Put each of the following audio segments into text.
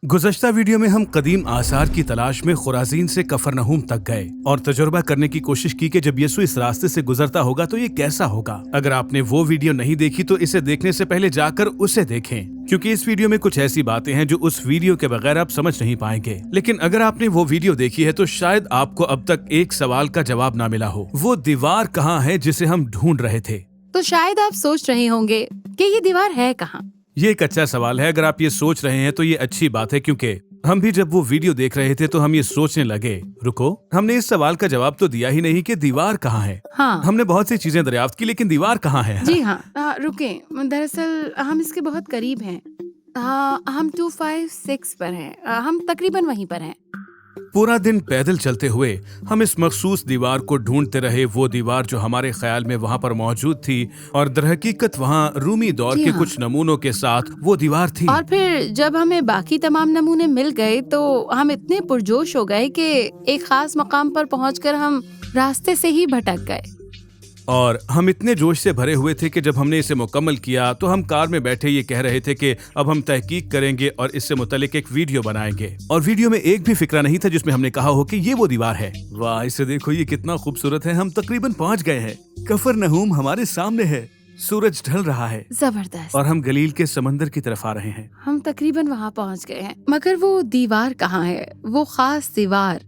गुज़श्ता video में हम कदीम आसार की तलाश में खुराजीन से कफरनहूम तक गए और तजुर्बा करने की कोशिश की कि जब यीशु इस रास्ते से गुजरता होगा तो ये कैसा होगा। अगर आपने वो वीडियो नहीं देखी तो इसे देखने से पहले जाकर उसे देखें, क्योंकि इस वीडियो में कुछ ऐसी बातें हैं जो उस वीडियो के बगैर आप समझ नहीं पाएंगे। लेकिन अगर आपने वो वीडियो देखी है तो शायद आपको अब तक एक सवाल का जवाब ना मिला हो, वो दीवार कहाँ है जिसे हम ढूंढ रहे थे। तो शायद आप सोच रहे होंगे कि ये दीवार है कहाँ। ये एक अच्छा सवाल है। अगर आप ये सोच रहे हैं तो ये अच्छी बात है, क्योंकि हम भी जब वो वीडियो देख रहे थे तो हम ये सोचने लगे, रुको, हमने इस सवाल का जवाब तो दिया ही नहीं कि दीवार कहाँ है। हाँ। हमने बहुत सी चीजें दरियाफ्त की, लेकिन दीवार कहाँ है। जी हाँ, रुके, दरअसल हम इसके बहुत करीब हैं। हाँ, हम 256 पर हैं। हम तकरीबन वहीं पर हैं। पूरा दिन पैदल चलते हुए हम इस मखसूस दीवार को ढूंढते रहे, वो दीवार जो हमारे ख्याल में वहाँ पर मौजूद थी और दरहकीकत वहाँ रूमी दौर के कुछ नमूनों के साथ वो दीवार थी। और फिर जब हमें बाकी तमाम नमूने मिल गए तो हम इतने पुरजोश हो गए कि एक खास मकाम पर पहुंचकर हम रास्ते से ही भटक गए। और हम इतने जोश से भरे हुए थे कि जब हमने इसे मुकम्मल किया तो हम कार में बैठे ये कह रहे थे कि अब हम तहकीक करेंगे और इससे मुतालिक एक वीडियो बनाएंगे। और वीडियो में एक भी फिक्रा नहीं था जिसमें हमने कहा हो कि ये वो दीवार है। वाह, इसे देखो, ये कितना खूबसूरत है। हम तकरीबन पहुंच गए हैं। कफरनहूम हमारे सामने है, सूरज ढल रहा है, जबरदस्त। और हम गलील के समंदर की तरफ आ रहे हैं। हम तकरीबन वहाँ पहुँच गए हैं, मगर वो दीवार कहाँ है, वो खास दीवार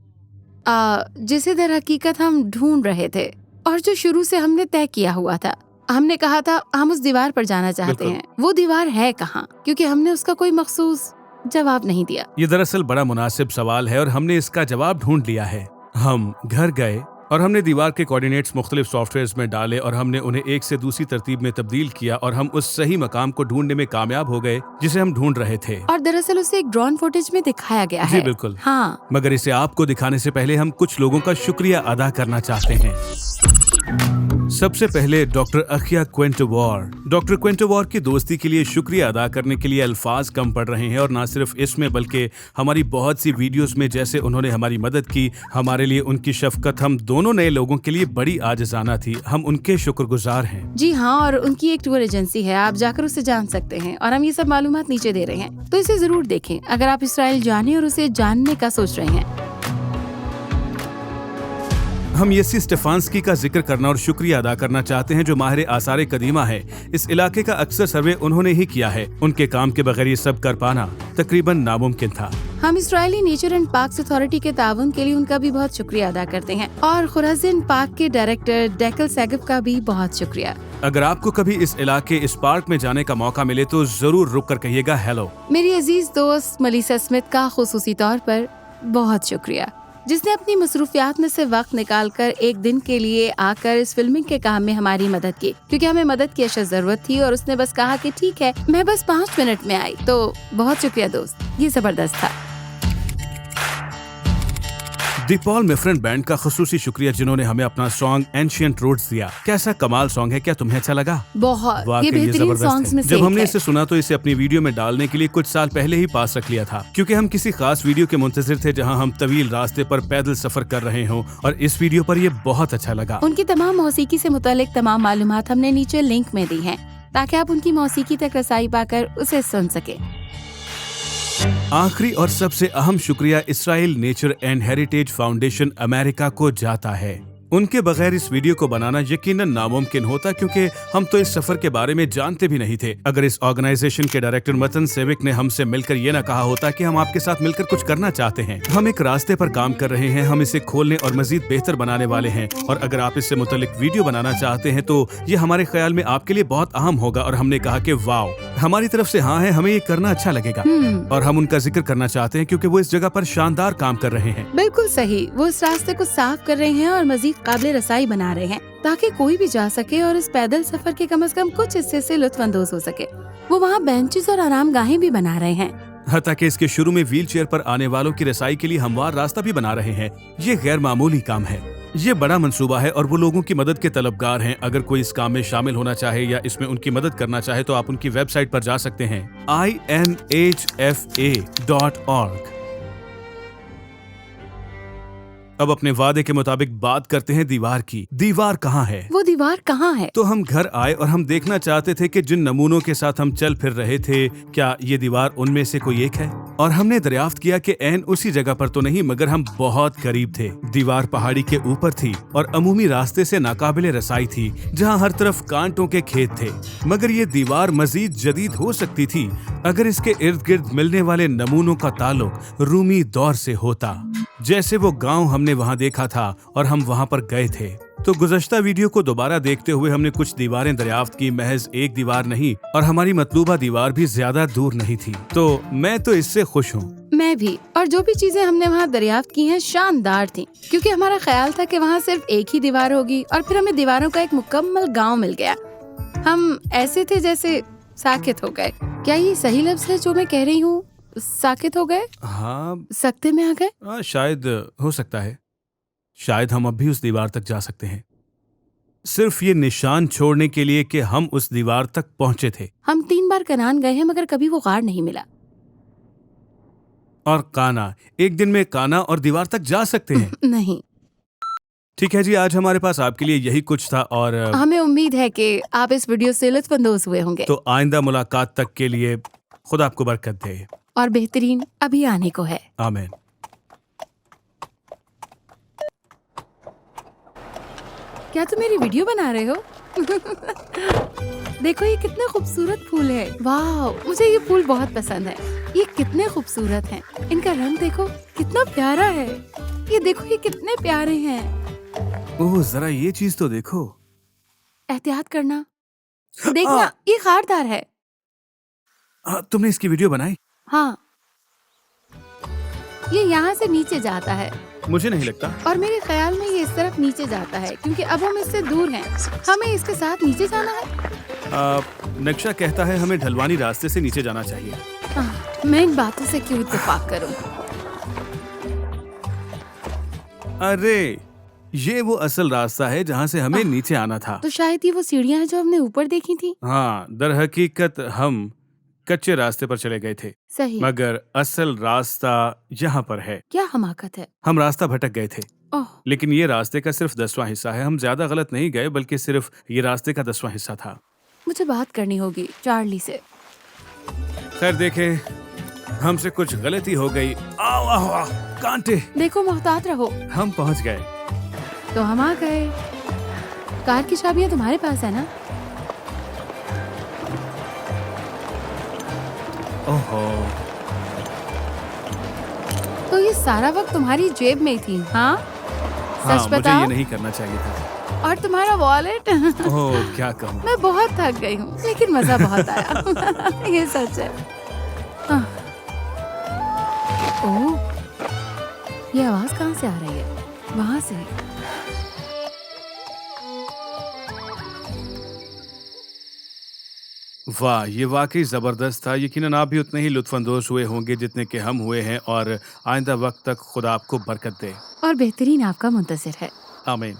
जिसे दर हकीकत हम ढूंढ रहे थे और जो शुरू से हमने तय किया हुआ था। हमने कहा था हम उस दीवार पर जाना चाहते हैं। वो दीवार है कहाँ, क्योंकि हमने उसका कोई मखसूस जवाब नहीं दिया। ये दरअसल बड़ा मुनासिब सवाल है और हमने इसका जवाब ढूंढ लिया है। हम घर गए और हमने दीवार के कोऑर्डिनेट्स मुख्तलिफ सॉफ्टवेयर्स में डाले और हमने उन्हें एक से दूसरी तरतीब में तब्दील किया और हम उस सही मकाम को ढूंढने में कामयाब हो गए जिसे हम ढूंढ रहे थे। और दरअसल उसे एक ड्रोन फुटेज में दिखाया गया है। जी बिल्कुल। हाँ, मगर इसे आपको दिखाने से पहले हम कुछ लोगों का शुक्रिया अदा करना चाहते हैं। सबसे पहले डॉक्टर अखिया क्वेंटोवॉर। डॉक्टर क्वेंटोवॉर की दोस्ती के लिए शुक्रिया अदा करने के लिए अल्फाज कम पड़ रहे हैं, और ना सिर्फ इसमें बल्कि हमारी बहुत सी वीडियोस में जैसे उन्होंने हमारी मदद की। हमारे लिए उनकी शफकत हम दोनों नए लोगों के लिए बड़ी आजिज़ाना थी। हम उनके शुक्रगुजार हैं। जी हाँ, और उनकी एक टूर एजेंसी है, आप जाकर उसे जान सकते हैं और हम ये सब मालूमात नीचे दे रहे हैं, तो इसे जरूर देखें अगर आप इसराइल जाने और उसे जानने का सोच रहे हैं। हम येसी स्टेफांस्की का जिक्र करना और शुक्रिया अदा करना चाहते हैं, जो माहिर आसार कदीमा है। इस इलाके का अक्सर सर्वे उन्होंने ही किया है। उनके काम के बगैर ये सब कर पाना तकरीबन नामुमकिन था। हम Israeli nature and parks authority के ताउन के लिए उनका भी बहुत शुक्रिया अदा करते हैं, और खुराजीन पार्क के डायरेक्टर डेकल सैगफ का भी बहुत शुक्रिया। अगर आपको कभी इस इलाके, इस पार्क में जाने का मौका मिले तो जरूर रुक कर कहिएगा हेलो। मेरी अजीज दोस्त मलीसा स्मिथ का खुसूसी तौर पर बहुत शुक्रिया, जिसने अपनी मसरूफियात में से वक्त निकालकर एक दिन के लिए आकर इस फिल्मिंग के काम में हमारी मदद की, क्योंकि हमें मदद की अशद जरूरत थी और उसने बस कहा कि ठीक है, मैं बस 5 मिनट में आई। तो बहुत शुक्रिया दोस्त, ये जबरदस्त था। दी पॉल मेफ्रेंड बैंड का खुसूसी शुक्रिया, जिन्होंने हमें अपना सॉन्ग एंशिएंट रोड्स दिया। कैसा कमाल सॉन्ग है, क्या तुम्हें अच्छा लगा? बहुत, वाकई ये बेहतरीन सॉन्ग्स में से जब हमने एक है। इसे सुना तो इसे अपनी वीडियो में डालने के लिए कुछ साल पहले ही पास रख लिया था, क्योंकि हम किसी खास वीडियो के मुंतजिर थे जहां हम तवील रास्ते पर पैदल सफर कर रहे हों, और इस वीडियो पर ये बहुत अच्छा लगा। उनकी तमाम मौसीकी से मुतालिक तमाम मालूमात हमने नीचे लिंक में दी हैं, ताकि आप उनकी मौसीकी तक रसाई पाकर उसे सुन सके। आखिरी और सबसे अहम शुक्रिया Israel nature and heritage foundation America को जाता है। उनके बगैर इस वीडियो को बनाना यकीनन नामुमकिन होता, क्योंकि हम तो इस सफर के बारे में जानते भी नहीं थे। अगर इस ऑर्गेनाइजेशन के डायरेक्टर मतन सेविक ने हमसे मिलकर ये ना कहा होता कि हम आपके साथ मिलकर कुछ करना चाहते हैं। हम एक रास्ते पर काम कर रहे हैं, हम इसे खोलने और मजीद बेहतर बनाने वाले हैं, और अगर आप इससे मुतालिक वीडियो बनाना चाहते हैं तो ये हमारे ख्याल में आपके लिए बहुत अहम होगा। और हमने कहा कि वाओ, हमारी तरफ से हाँ है, हमें ये करना अच्छा लगेगा। और हम उनका जिक्र करना चाहते हैं क्योंकि वो इस जगह पर शानदार काम कर रहे हैं। बिल्कुल सही, वो इस रास्ते को साफ कर रहे हैं और मजीद काबिल रसाई बना रहे हैं, ताकि कोई भी जा सके और इस पैदल सफर के कम से कम कुछ हिस्से से लुत्फानंदोज हो सके। वो वहाँ बेंचेस और आराम गाहें भी बना रहे हैं। हत्ता कि इसके शुरू में व्हील चेयर पर आने वालों की रसाई के लिए हमवार रास्ता भी बना रहे हैं। ये गैर मामूली काम है, ये बड़ा मंसूबा है और वो लोगों की मदद के तलबगार हैं। अगर कोई इस काम में शामिल होना चाहे या इसमें उनकी मदद करना चाहे तो आप उनकी वेबसाइट पर जा सकते हैं, inhfa.org। अब अपने वादे के मुताबिक बात करते हैं दीवार की। दीवार कहाँ है? वो दीवार कहाँ है? तो हम घर आए और हम देखना चाहते थे कि जिन नमूनों के साथ हम चल फिर रहे थे, क्या ये दीवार उनमें से कोई एक है? और हमने दरियाफ्त किया कि ऐन उसी जगह पर तो नहीं, मगर हम बहुत करीब थे। दीवार पहाड़ी के ऊपर थी और अमूमी रास्ते से नाकाबिले रसाई थी, जहाँ हर तरफ कांटों के खेत थे। मगर ये दीवार मजीद जदीद हो सकती थी अगर इसके इर्द गिर्द मिलने वाले नमूनों का ताल्लुक रूमी दौर से होता, जैसे वो गांव हमने वहां देखा था और हम वहां पर गए थे। तो गुज़श्ता वीडियो को दोबारा देखते हुए हमने कुछ दीवारें दरियाफ्त की, महज एक दीवार नहीं, और हमारी मतलूबा दीवार भी ज्यादा दूर नहीं थी। तो मैं तो इससे खुश हूँ। मैं भी। और जो भी चीजें हमने वहाँ दरियाफ्त की हैं शानदार थी, क्योंकि हमारा ख्याल था कि वहाँ सिर्फ एक ही दीवार होगी और फिर हमें दीवारों का एक मुकम्मल गाँव मिल गया। हम ऐसे थे जैसे साकित हो गए। क्या ये सही लफ्ज है जो मैं कह रही हूँ? साकित हो गए? हाँ, सकते में आ गए। शायद हो सकता है। शायद हम अब भी उस दीवार तक जा सकते हैं, सिर्फ ये निशान छोड़ने के लिए कि हम उस दीवार तक पहुंचे थे। हम 3 बार कनान गए हैं, मगर कभी वो गार नहीं मिला। और काना, एक दिन में काना और दीवार तक जा सकते हैं। नहीं। ठीक है जी, आज हमारे पास आपके लिए यही कुछ था, और हमें उम्मीद है कि आप इस वीडियो से लुत्फानंदोज हुए होंगे। तो आइंदा मुलाकात तक के लिए खुदा आपको बरकत दे। और बेहतरीन अभी आने को है। आमीन। क्या तुम मेरी वीडियो बना रहे हो? देखो ये कितने खूबसूरत फूल है। वाह, मुझे ये फूल बहुत पसंद है। ये कितने खूबसूरत हैं। इनका रंग देखो कितना प्यारा है। ये देखो ये कितने प्यारे हैं। ओह, जरा ये चीज तो देखो। एहतियात करना। देखना, ये खारदार है। तुमने इसकी वीडियो बनाई? हाँ, ये यहाँ से नीचे जाता है। मुझे नहीं लगता। और मेरे ख्याल में ये इस तरफ नीचे जाता है, क्योंकि अब हम इससे दूर हैं। हमें इसके साथ नीचे जाना है। नक्शा कहता है हमें ढलवानी रास्ते से नीचे जाना चाहिए। मैं इन बातों से क्यों इत्तेफाक करूं? अरे, ये वो असल रास्ता है जहाँ से हमें नीचे आना था। तो शायद ये वो सीढ़ियाँ हैं जो हमने ऊपर देखी थी। हाँ, दर हकीकत हम कच्चे रास्ते पर चले गए थे, सही। मगर असल रास्ता यहाँ पर है। क्या हमाकत है। हम रास्ता भटक गए थे, ओह, लेकिन ये रास्ते का सिर्फ 10वां हिस्सा है। हम ज्यादा गलत नहीं गए, बल्कि सिर्फ ये रास्ते का 10वां हिस्सा था। मुझे बात करनी होगी चार्ली से। खैर देखे, हमसे कुछ गलती हो गई। आओ आओ आओ, कांटे। देखो, मोहतात रहो। हम पहुंच गए। तो हम आ गए। कार की चाबियाँ तुम्हारे पास है ना? ओहो, तो ये सारा वक्त तुम्हारी जेब में ही थी? हाँ, हाँ, सच मुझे बताओ। ये नहीं करना चाहिए था। और तुम्हारा वॉलेट? ओह, क्या कहूँ। मैं बहुत थक गई हूँ, लेकिन मजा बहुत आया। ये सच है। आह। ओह, ये आवाज कहाँ से आ रही है? वहाँ से। वाह, ये वाकई जबरदस्त था। यकीनन आप भी उतने ही लुत्फानंदोज हुए होंगे जितने कि हम हुए हैं, और आइंदा वक्त तक खुदा आपको बरकत दे। और बेहतरीन आपका मुंतज़िर है। आमीन।